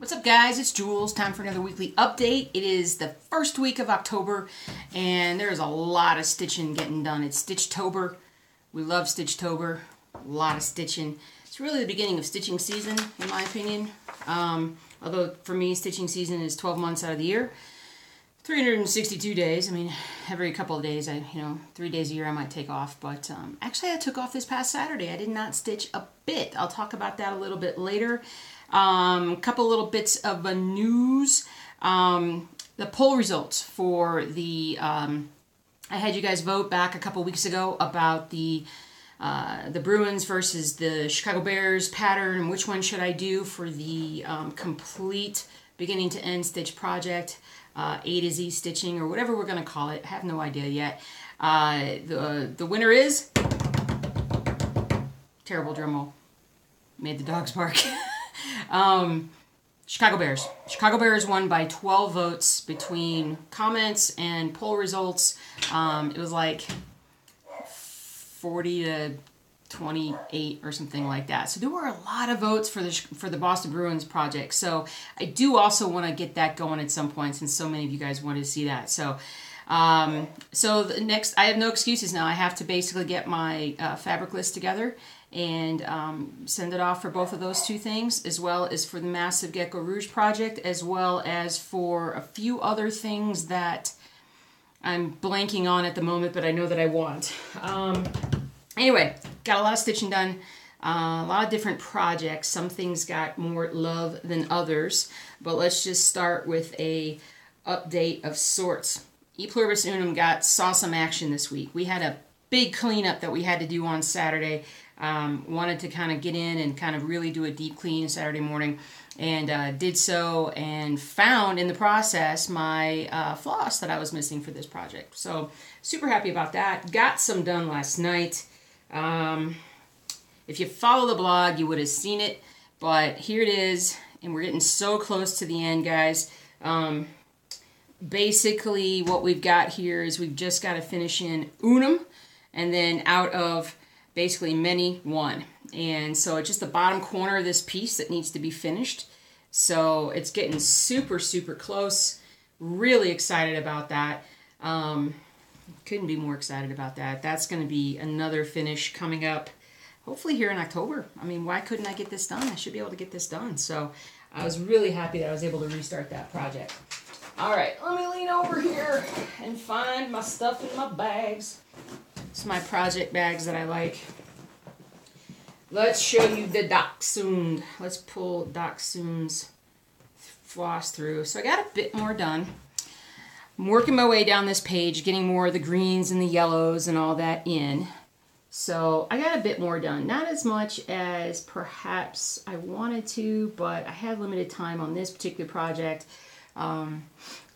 What's up, guys? It's Jules. Time for another weekly update. It is the first week of October, and there's a lot of stitching getting done. It's Stitchtober. We love Stitchtober. A lot of stitching. It's really the beginning of stitching season, in my opinion. Although, for me, stitching season is 12 months out of the year. 362 days. I mean, every couple of days, 3 days a year I might take off. But actually, I took off this past Saturday. I did not stitch a bit. I'll talk about that a little bit later. Couple little bits of news. The poll results for the, I had you guys vote back a couple weeks ago about the Bruins versus the Chicago Bears pattern, and which one should I do for the complete beginning to end stitch project, A to Z stitching, or whatever we're going to call it. I have no idea yet. The winner is, terrible drum roll, made the dogs bark. Chicago Bears. Chicago Bears won by 12 votes between comments and poll results. It was like 40 to 28 or something like that. So there were a lot of votes for the Boston Bruins project. So I do also want to get that going at some point, since so many of you guys wanted to see that. So the next, I have no excuses now. I have to basically get my fabric list together and send it off for both of those two things, as well as for the massive Gecko Rouge project, as well as for a few other things that I'm blanking on at the moment, but I know that I want. Anyway, got a lot of stitching done, a lot of different projects. Some things got more love than others, but let's just start with a update of sorts. E Pluribus Unum saw some action this week. We had a big cleanup that we had to do on Saturday. Wanted to kind of get in and kind of really do a deep clean Saturday morning, and did so, and found in the process my floss that I was missing for this project. So super happy about that. Got some done last night. If you follow the blog, you would have seen it, but here it is, and we're getting so close to the end, guys. Basically what we've got here is we've just got to finish in unum, and then out of basically many, one. And so it's just the bottom corner of this piece that needs to be finished. So it's getting super, super close. Really excited about that. Couldn't be more excited about that. That's going to be another finish coming up, hopefully here in October. I mean, why couldn't I get this done? I should be able to get this done. So I was really happy that I was able to restart that project. All right, let me lean over here and find my stuff in my bags. It's my project bags that I like. Let's show you the Dachshund. Let's pull Dachshund's floss through. So I got a bit more done. I'm working my way down this page, getting more of the greens and the yellows and all that in. So I got a bit more done. Not as much as perhaps I wanted to, but I had limited time on this particular project.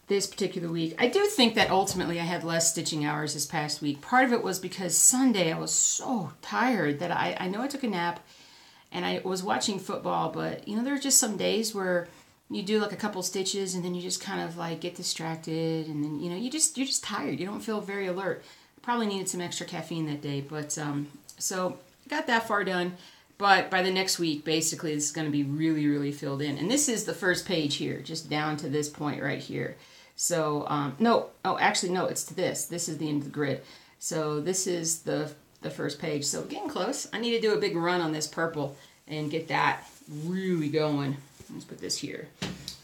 This particular week. I do think that ultimately I had less stitching hours this past week. Part of it was because Sunday I was so tired that I know I took a nap and I was watching football, but there are just some days where you do like a couple stitches and then you just kind of like get distracted, and then you're just tired. You don't feel very alert. I probably needed some extra caffeine that day, but so I got that far done. But by the next week, basically, this is going to be really, really filled in. And this is the first page here, just down to this point right here. So, actually, it's to this. This is the end of the grid. So this is the first page. So getting close. I need to do a big run on this purple and get that really going. Let's put this here.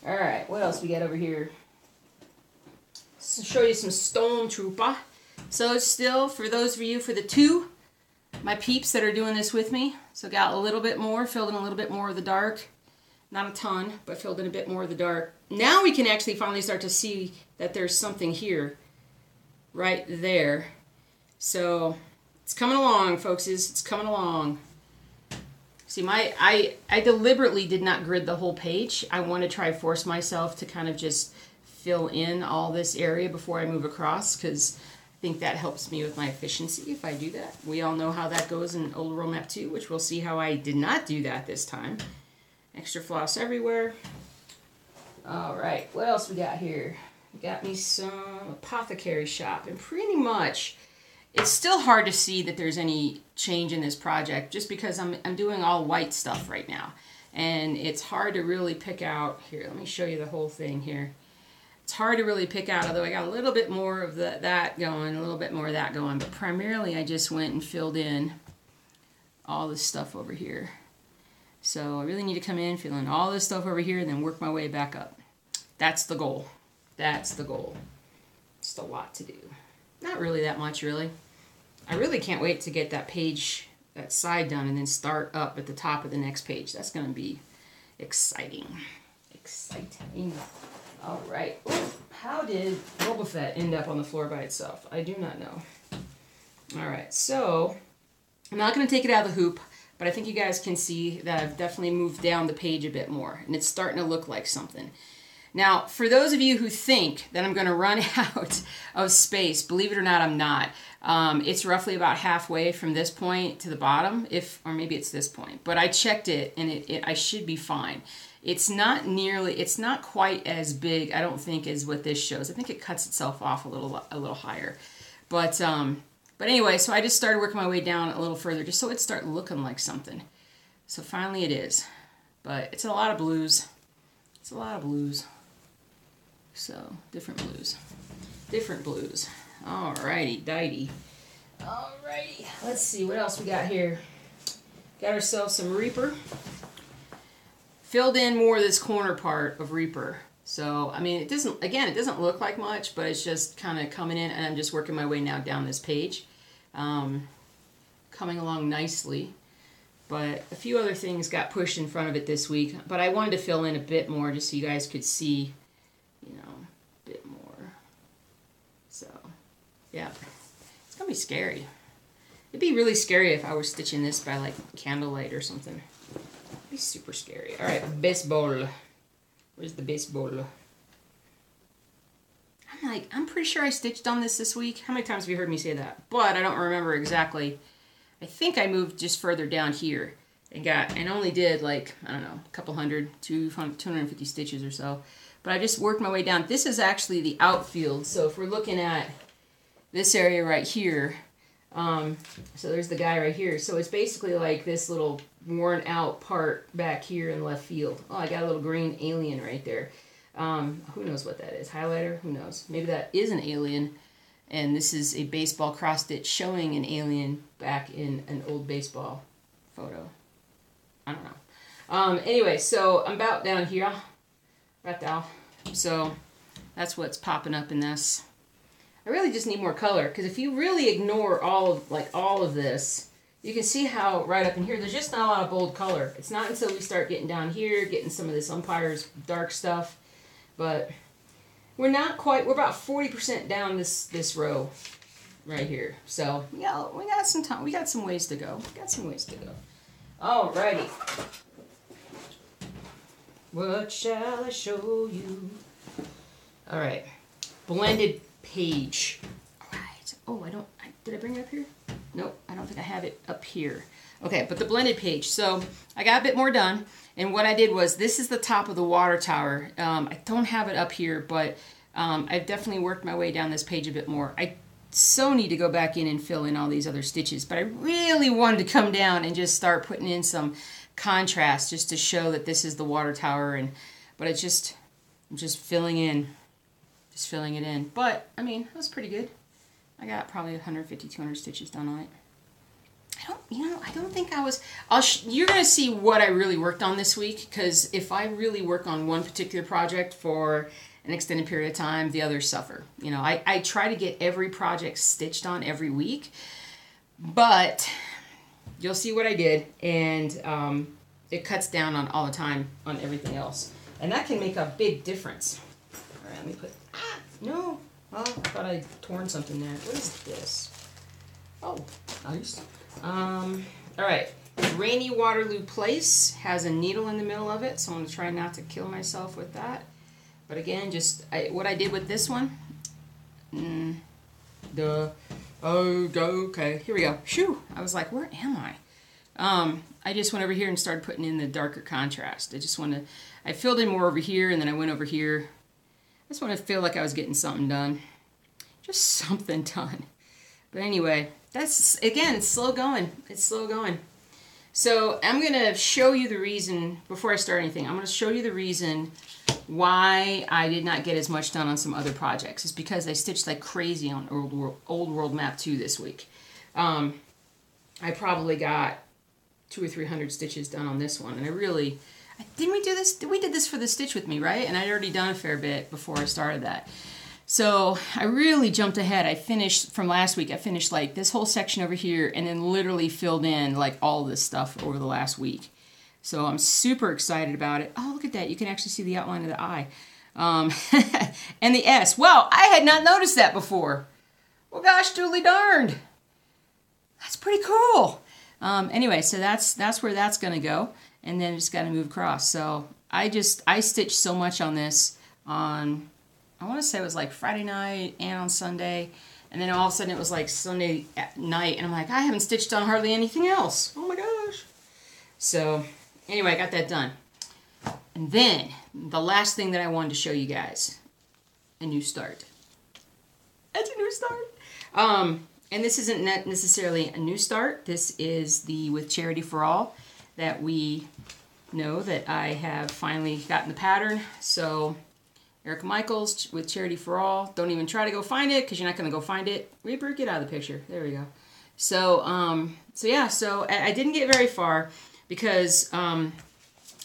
All right, what else we got over here? So show you some Stone Trooper. So still, for those of you, for the two, my peeps that are doing this with me, so got a little bit more, filled in a little bit more of the dark. Not a ton, but filled in a bit more of the dark. Now we can actually finally start to see that there's something here, right there. So it's coming along, folks. It's coming along. See, I deliberately did not grid the whole page. I want to force myself to kind of just fill in all this area before I move across, because I think that helps me with my efficiency if I do that. We all know how that goes in Old World Map 2, which we'll see how I did not do that this time. Extra floss everywhere. All right, what else we got here? We got me some Apothecary Shop, and pretty much it's still hard to see that there's any change in this project just because I'm doing all white stuff right now. and it's hard to really pick out. Here, let me show you the whole thing here. It's hard to really pick out, although I got a little bit more of that going, a little bit more of that going, but primarily I just went and filled in all this stuff over here. So I really need to come in, fill in all this stuff over here, and then work my way back up. That's the goal. That's the goal. It's a lot to do. Not really that much, really. I really can't wait to get that page, that side done, and then start up at the top of the next page. That's going to be exciting. Exciting. All right. Ooh, how did Boba Fett end up on the floor by itself? I do not know. All right, so I'm not going to take it out of the hoop, but I think you guys can see that I've definitely moved down the page a bit more, and it's starting to look like something. Now, for those of you who think that I'm going to run out of space, believe it or not, I'm not. It's roughly about halfway from this point to the bottom, or maybe it's this point. But I checked it, and I should be fine. It's not quite as big, I don't think, as what this shows. I think it cuts itself off a little higher. But anyway, so I just started working my way down a little further, just so it'd start looking like something. So finally it is. But it's a lot of blues. It's a lot of blues. So, different blues. Different blues. Alrighty, dighty. Alrighty, let's see what else we got here. Got ourselves some Reaper. Filled in more of this corner part of Reaper. So, I mean, it doesn't look like much, but it's just kind of coming in, and I'm just working my way now down this page. Coming along nicely. But a few other things got pushed in front of it this week, but I wanted to fill in a bit more just so you guys could see, you know, a bit more. So, yeah, it's gonna be scary. It'd be really scary if I were stitching this by like candlelight or something. It'd be super scary. All right, baseball. Where's the baseball? I'm pretty sure I stitched on this week. How many times have you heard me say that? But I don't remember exactly. I think I moved just further down here and only did like, I don't know, a couple hundred, 250 stitches or so. But I just worked my way down. This is actually the outfield. So if we're looking at this area right here, so there's the guy right here. So it's basically like this little worn out part back here in left field. Oh, I got a little green alien right there. Who knows what that is? Highlighter? Who knows? Maybe that is an alien. And this is a baseball cross stitch showing an alien back in an old baseball photo. I don't know. Anyway, so I'm about down here. Right now. So that's what's popping up in this. I really just need more color, because if you really ignore all of this, you can see how right up in here there's just not a lot of bold color. It's not until we start getting down here, getting some of this umpire's dark stuff, but we're not quite. We're about 40% down this row right here. So yeah, we got some time. We got some ways to go. Alrighty. What shall I show you? All right, blended page. All right. Oh, did I bring it up here? Nope, I don't think I have it up here. Okay, but the blended page. So I got a bit more done. And what I did was, this is the top of the water tower. I don't have it up here, but I've definitely worked my way down this page a bit more. I so need to go back in and fill in all these other stitches, but I really wanted to come down and just start putting in some contrast just to show that this is the water tower. But I'm just filling in, filling it in. But I mean, that was pretty good. I got probably 150, 200 stitches done on it. I don't think I was. You're gonna see what I really worked on this week, because if I really work on one particular project for an extended period of time, the others suffer. You know, I try to get every project stitched on every week, but you'll see what I did, and it cuts down on all the time on everything else, and that can make a big difference. All right, let me put. No. Oh, I thought I'd torn something there. What is this? Oh, nice. All right. Rainy Waterloo Place has a needle in the middle of it, so I'm going to try not to kill myself with that. But again, what I did with this one. Okay, here we go. Shoo! I was like, where am I? I just went over here and started putting in the darker contrast. I filled in more over here, and then I went over here. I just want to feel like I was getting something done. Just something done. But anyway, that's, again, it's slow going. It's slow going. So I'm going to show you the reason, before I start anything, I'm going to show you the reason why I did not get as much done on some other projects. It's because I stitched like crazy on Old World Map 2 this week. I probably got 200 or 300 stitches done on this one, and didn't we do this? We did this for the Stitch With Me, right? And I'd already done a fair bit before I started that. So I really jumped ahead. I finished, from last week, I finished like this whole section over here and then literally filled in like all this stuff over the last week. So I'm super excited about it. Oh, look at that. You can actually see the outline of the eye. And the S. Well, I had not noticed that before. Well, gosh, duly darned. That's pretty cool. Anyway, so that's where that's going to go. And then just got to move across. So I stitched so much on this on, I want to say it was like Friday night and on Sunday. And then all of a sudden it was like Sunday night. And I'm like, I haven't stitched on hardly anything else. Oh my gosh. So anyway, I got that done. And then the last thing that I wanted to show you guys, a new start. That's a new start. And this isn't necessarily a new start. This is the With Charity for All that we know that I have finally gotten the pattern. So Erica Michaels with Charity for All. Don't even try to go find it because you're not going to go find it. Reaper, get out of the picture. There we go. So, so I didn't get very far because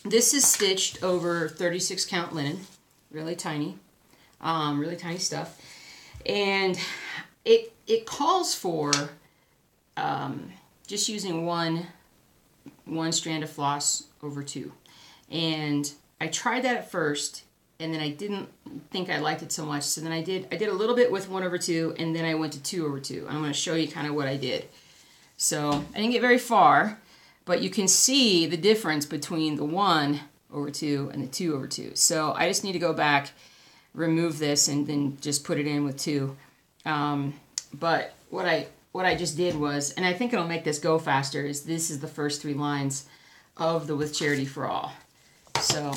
this is stitched over 36 count linen. Really tiny stuff. And it calls for just using one strand of floss over 2. And I tried that at first, and then I didn't think I liked it so much. So then I did a little bit with 1 over 2, and then I went to 2 over 2. I'm going to show you kind of what I did. So I didn't get very far, but you can see the difference between the 1 over 2 and the 2 over 2. So I just need to go back, remove this, and then just put it in with 2. But what I just did was, and I think it'll make this go faster, is this is the first 3 lines of the With Charity for All. So,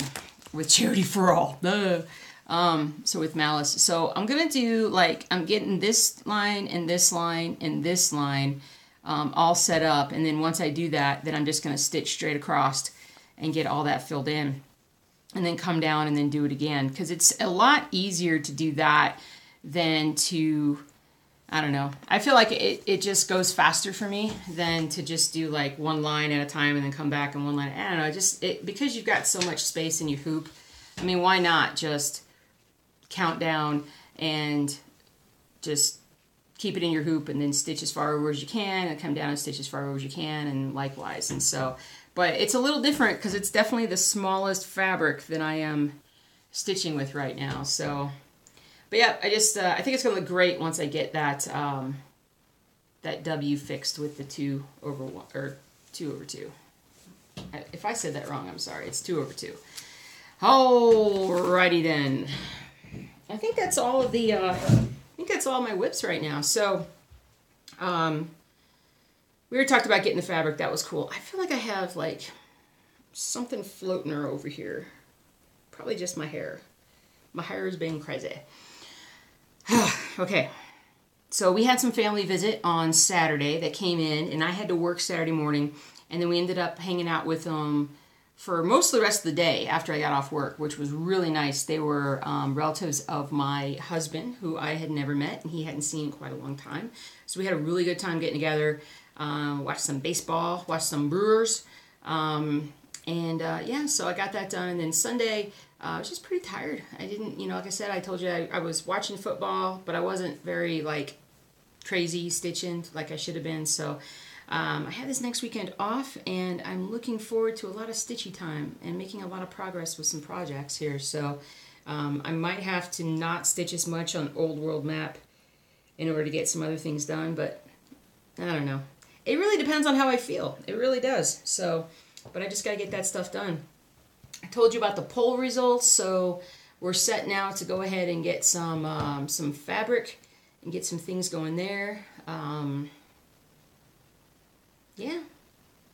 With Charity for All. So with Malice. So I'm going to do, like, I'm getting this line and this line and this line all set up. And then once I do that, then I'm just going to stitch straight across and get all that filled in. And then come down and then do it again. Because it's a lot easier to do that than to, I don't know. I feel like it just goes faster for me than to just do like 1 line at a time and then come back and 1 line. I don't know. Because you've got so much space in your hoop. I mean, why not just count down and just keep it in your hoop and then stitch as far over as you can and come down and stitch as far over as you can and likewise. And so, but it's a little different because it's definitely the smallest fabric that I am stitching with right now. So. But yeah, I think it's going to look great once I get that that W fixed with the 2 over 1 or 2 over 2. If I said that wrong, I'm sorry. It's 2 over 2. Alrighty then. I think that's all of the. I think that's all my whips right now. So, we already talked about getting the fabric. That was cool. I feel like I have like something floating over here. Probably just my hair. My hair is being crazy. Okay, so we had some family visit on Saturday that came in, and I had to work Saturday morning, and then we ended up hanging out with them for most of the rest of the day after I got off work, which was really nice. They were relatives of my husband, who I had never met, and he hadn't seen in quite a long time. So we had a really good time getting together, watched some baseball, watched some Brewers, yeah, so I got that done, and then Sunday, I was just pretty tired. I didn't, like I said, I told you I was watching football, but I wasn't very, like, crazy stitching like I should have been. So I had this next weekend off, and I'm looking forward to a lot of stitchy time and making a lot of progress with some projects here. So I might have to not stitch as much on Old World Map in order to get some other things done, but I don't know. It really depends on how I feel. It really does. So, but I just got to get that stuff done. I told you about the poll results, so we're set now to go ahead and get some fabric and get some things going there. Yeah,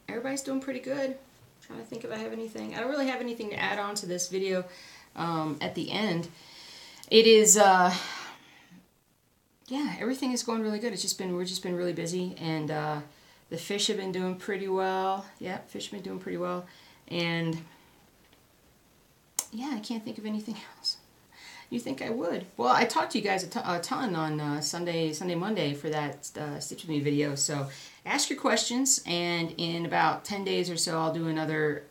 everybody's doing pretty good. I'm trying to think if I have anything. I don't really have anything to add on to this video at the end. It is, yeah, everything is going really good. We've just been really busy, and The fish have been doing pretty well. Yeah, fish have been doing pretty well. And yeah, I can't think of anything else. You think I would? Well, I talked to you guys a ton on Sunday, Monday for that Stitch With Me video. So ask your questions, and in about 10 days or so, I'll do another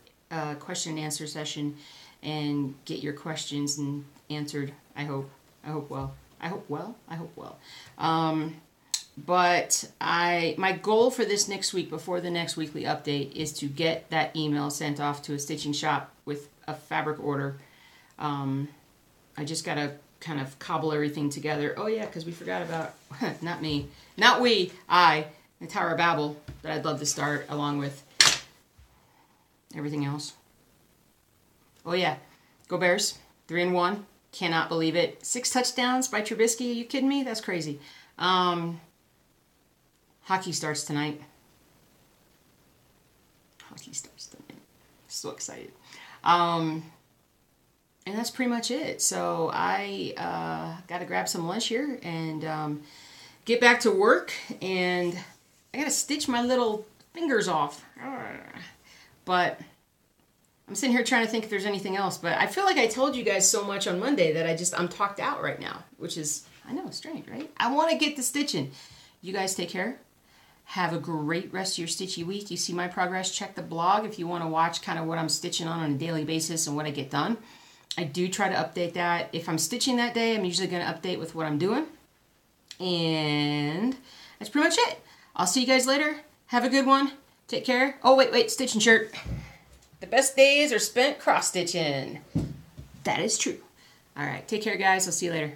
question and answer session and get your questions and answered. I hope well. But my goal for this next week, before the next weekly update, is to get that email sent off to a stitching shop with a fabric order. I just gotta kind of cobble everything together. Oh yeah, because we forgot about, not me, not we, I, the Tower of Babel, that I'd love to start along with everything else. Oh yeah, go Bears, 3-1, cannot believe it. 6 touchdowns by Trubisky, are you kidding me? That's crazy. Hockey starts tonight. So excited. And that's pretty much it. So I got to grab some lunch here and get back to work. And I got to stitch my little fingers off. But I'm sitting here trying to think if there's anything else. But I feel like I told you guys so much on Monday that I'm talked out right now. Which is, I know, strange, right? I want to get to stitching. You guys take care. Have a great rest of your stitchy week. You see my progress, check the blog if you want to watch kind of what I'm stitching on a daily basis and what I get done. I do try to update that. If I'm stitching that day, I'm usually going to update with what I'm doing. And that's pretty much it. I'll see you guys later. Have a good one. Take care. Oh, wait, stitching shirt. The best days are spent cross-stitching. That is true. All right, take care, guys. I'll see you later.